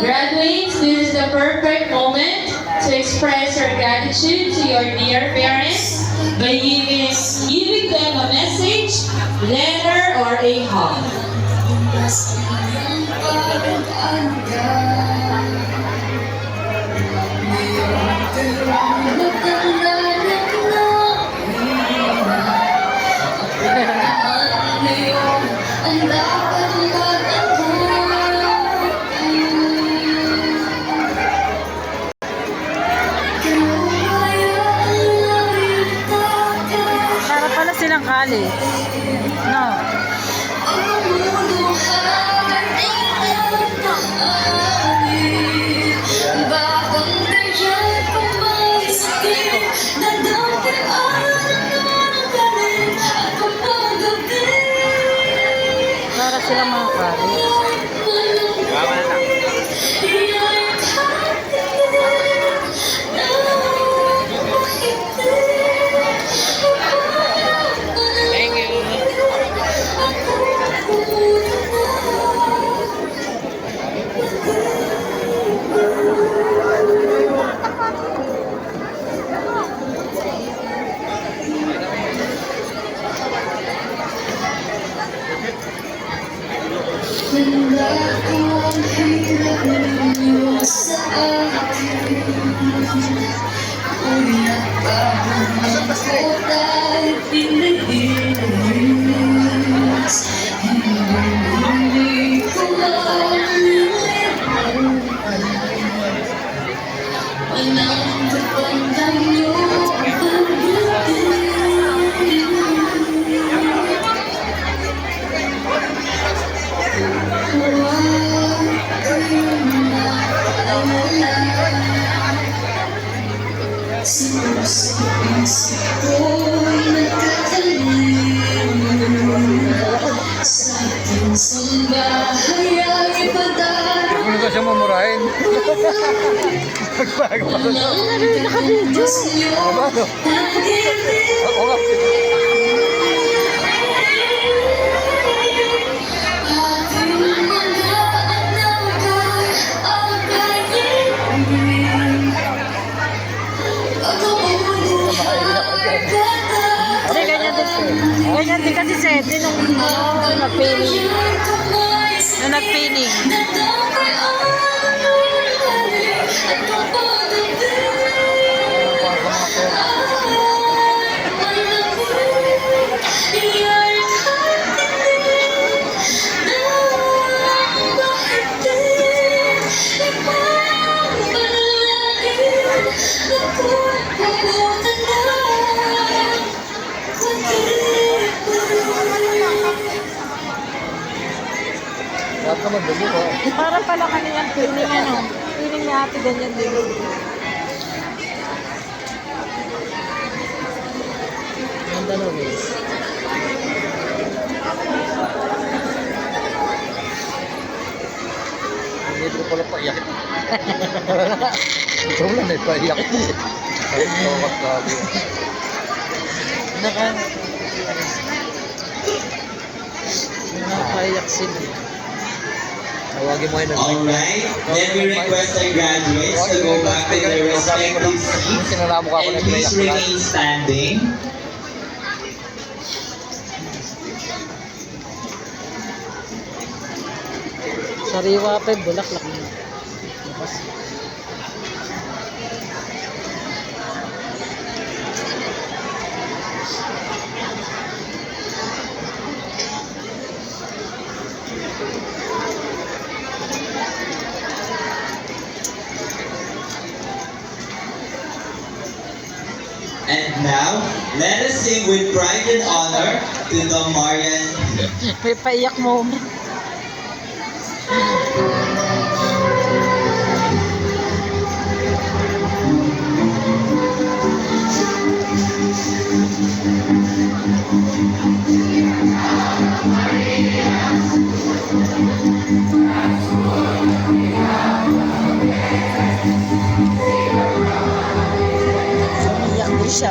Graduates, this is the perfect moment to express your gratitude to your dear parents by giving them a message, letter, or a hug. Para pala silang college. No. Para silang mga college. Ano ka siya mamurahin? Nagbago pa doon. Naka-video. Ano? Ako nga. Kasi ganyan din. Ganyan din kasi sa Ede nung nag-painting. Nung nag-painting. Lahat naman dali ko. Para pala kaniyang painting ano. Painting ni ate ganyan din. Ganda no, guys. Hindi ko pala paiyak. Ito lang eh, paiyak. Ay, tawag sabi. Nakakayak sila. Tawagin mo yun. Alright, then we request our graduates to go back to their respective seats and please remain standing. Sariwa pa yung bulaklak mo. And now, let us sing with pride and honor to the Marian. May paiyak moment. Umiyak din siya.